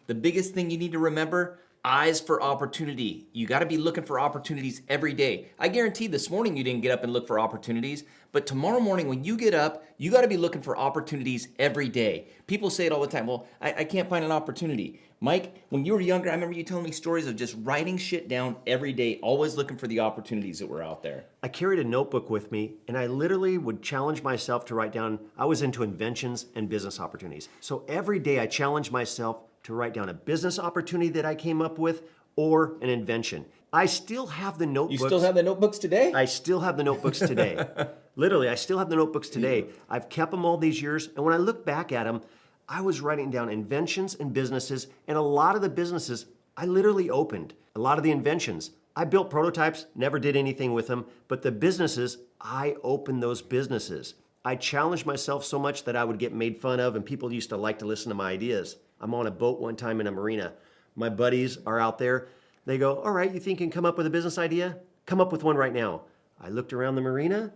The biggest thing you need to remember, eyes for opportunity. You got to be looking for opportunities every day. I guarantee this morning you didn't get up and look for opportunities, but tomorrow morning when you get up, you got to be looking for opportunities every day. People say it all the time. Well, I can't find an opportunity. Mike, when you were younger, I remember you telling me stories of just writing shit down every day, always looking for the opportunities that were out there. I carried a notebook with me, and I literally would challenge myself to write down. I was into inventions and business opportunities. So every day I challenged myself to write down a business opportunity that I came up with or an invention. I still have the notebooks. You still have the notebooks today? I still have the notebooks today. Literally, I still have the notebooks today. I've kept them all these years, and when I look back at them, I was writing down inventions and businesses, and a lot of the businesses I literally opened. A lot of the inventions, I built prototypes, never did anything with them, but the businesses, I opened those businesses. I challenged myself so much that I would get made fun of, and people used to like to listen to my ideas. I'm on a boat one time in a marina. My buddies are out there. They go, all right, you think you can come up with a business idea? Come up with one right now. I looked around the marina.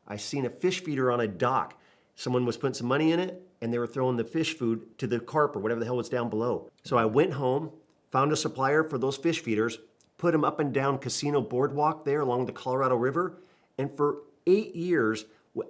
I seen a fish feeder on a dock. Someone was putting some money in it, and they were throwing the fish food to the carp or whatever the hell was down below. So I went home, found a supplier for those fish feeders, put them up and down Casino Boardwalk there along the Colorado River, and for 8 years,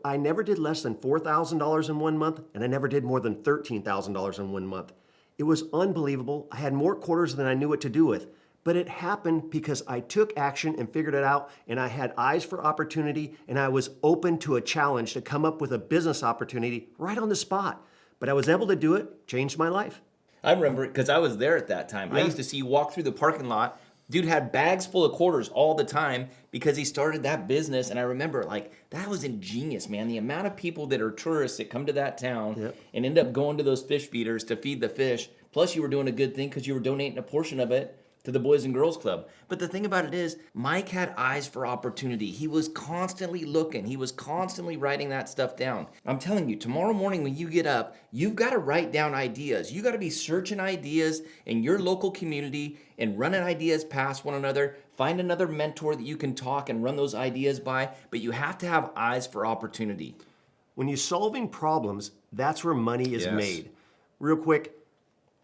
I never did less than $4,000 in 1 month, and I never did more than $13,000 in 1 month. It was unbelievable. I had more quarters than I knew what to do with. But it happened because I took action and figured it out, and I had eyes for opportunity, and I was open to a challenge to come up with a business opportunity right on the spot. But I was able to do it, changed my life. I remember it because I was there at that time. Yeah. I used to see you walk through the parking lot. Dude had bags full of quarters all the time because he started that business. And I remember, like, that was ingenious, man. The amount of people that are tourists that come to that town and end up going to those fish feeders to feed the fish. Plus, you were doing a good thing because you were donating a portion of it to the Boys and Girls Club. But the thing about it is, Mike had eyes for opportunity. He was constantly looking. He was constantly writing that stuff down. I'm telling you, tomorrow morning when you get up, you've got to write down ideas. You got to be searching ideas in your local community and running ideas past one another. Find another mentor that you can talk and run those ideas by, but you have to have eyes for opportunity. When you're solving problems, that's where money is Yes. made. Real quick,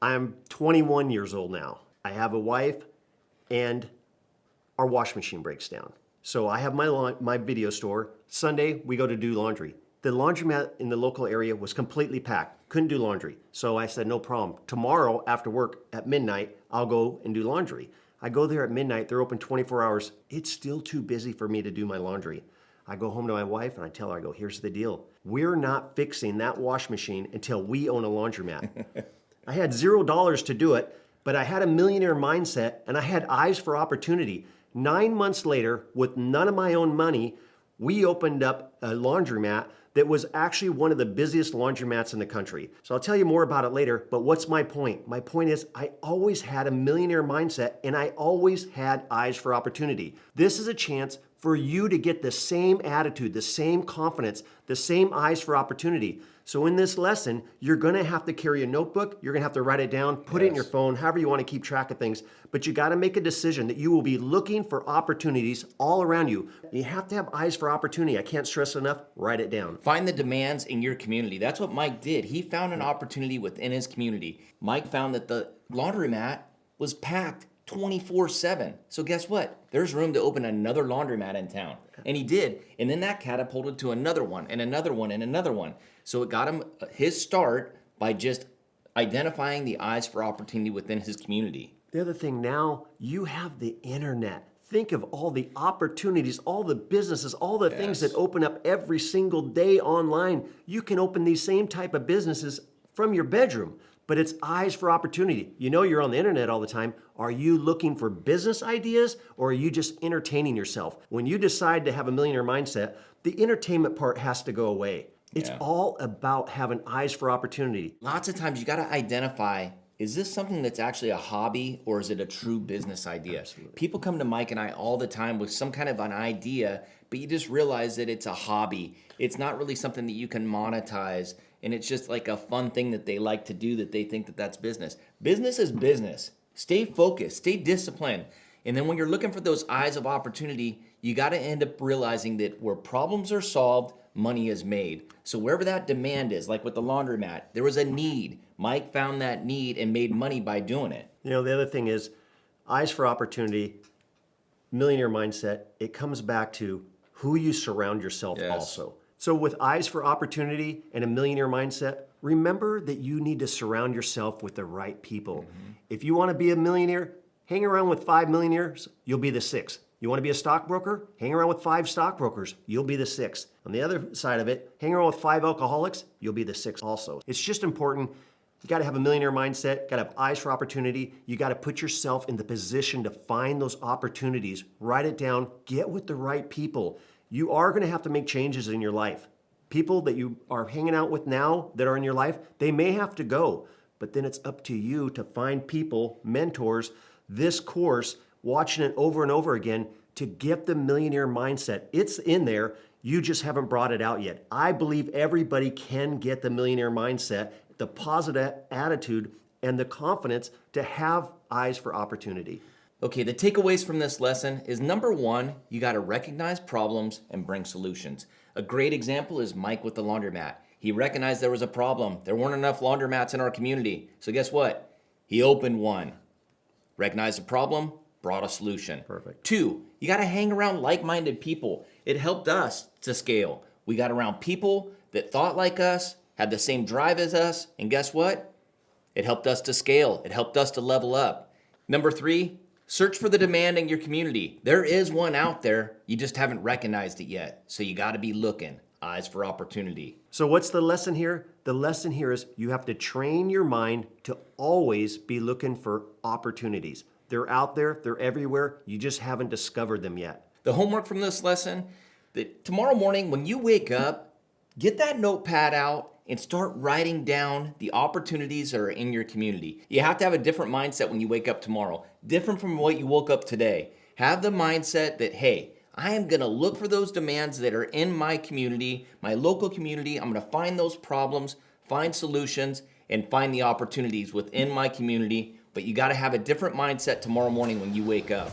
I'm 21 years old now. I have a wife, and our wash machine breaks down. So I have my video store. Sunday, we go to do laundry. The laundromat in the local area was completely packed. Couldn't do laundry. So I said, no problem. Tomorrow after work at midnight, I'll go and do laundry. I go there at midnight. They're open 24 hours. It's still too busy for me to do my laundry. I go home to my wife and I tell her, I go, here's the deal. We're not fixing that wash machine until we own a laundromat. I had $0 to do it, but I had a millionaire mindset and I had eyes for opportunity. 9 months later, with none of my own money, we opened up a laundromat that was actually one of the busiest laundromats in the country. So I'll tell you more about it later, but what's my point? My point is I always had a millionaire mindset and I always had eyes for opportunity. This is a chance for you to get the same attitude, the same confidence, the same eyes for opportunity. So in this lesson, you're gonna have to carry a notebook, you're gonna have to write it down, put it in your phone, however you wanna keep track of things, but you gotta make a decision that you will be looking for opportunities all around you. You have to have eyes for opportunity. I can't stress enough, write it down. Find the demands in your community. That's what Mike did. He found an opportunity within his community. Mike found that the laundromat was packed 24/7. So guess what? There's room to open another laundromat in town. And he did. And then that catapulted to another one and another one and another one. So it got him his start by just identifying the eyes for opportunity within his community. The other thing now, you have the internet. Think of all the opportunities, all the businesses, all the things that open up every single day online. You can open these same type of businesses from your bedroom, but it's eyes for opportunity. You know you're on the internet all the time. Are you looking for business ideas or are you just entertaining yourself? When you decide to have a millionaire mindset, the entertainment part has to go away. It's all about having eyes for opportunity. Lots of times you got to identify, is this something that's actually a hobby or is it a true business idea? Absolutely. People come to Mike and I all the time with some kind of an idea, but you just realize that it's a hobby. It's not really something that you can monetize, and it's just like a fun thing that they like to do that they think that that's business. Business is business. Stay focused, stay disciplined. And then when you're looking for those eyes of opportunity, you got to end up realizing that where problems are solved, money is made. So wherever that demand is, like with the laundromat, there was a need. Mike found that need and made money by doing it. You know, the other thing is eyes for opportunity, millionaire mindset. It comes back to who you surround yourself also. So with eyes for opportunity and a millionaire mindset, remember that you need to surround yourself with the right people. If you want to be a millionaire, hang around with 5 millionaires, you'll be the 6th. You want to be a stockbroker? Hang around with 5 stockbrokers, you'll be the 6th. On the other side of it, hang around with 5 alcoholics, you'll be the 6th also. It's just important. You got to have a millionaire mindset, got to have eyes for opportunity. You got to put yourself in the position to find those opportunities. Write it down, get with the right people. You are going to have to make changes in your life. People that you are hanging out with now that are in your life, they may have to go, but then it's up to you to find people, mentors, this course, watching it over and over again to get the millionaire mindset. It's in there. You just haven't brought it out yet. I believe everybody can get the millionaire mindset, the positive attitude, and the confidence to have eyes for opportunity. Okay, the takeaways from this lesson is number 1, you got to recognize problems and bring solutions. A great example is Mike with the laundromat. He recognized there was a problem. There weren't enough laundromats in our community. So guess what? He opened one. Recognized the problem, brought a solution. Perfect. 2, you got to hang around like-minded people. It helped us to scale. We got around people that thought like us, had the same drive as us, and guess what? It helped us to scale. It helped us to level up. Number 3, search for the demand in your community. There is one out there. You just haven't recognized it yet. So you got to be looking. Eyes for opportunity. So what's the lesson here? The lesson here is you have to train your mind to always be looking for opportunities. They're out there. They're everywhere. You just haven't discovered them yet. The homework from this lesson, that tomorrow morning when you wake up, get that notepad out and start writing down the opportunities that are in your community. You have to have a different mindset when you wake up tomorrow, different from what you woke up today. Have the mindset that, hey, I am going to look for those demands that are in my community, my local community. I'm going to find those problems, find solutions, and find the opportunities within my community. But you got to have a different mindset tomorrow morning when you wake up.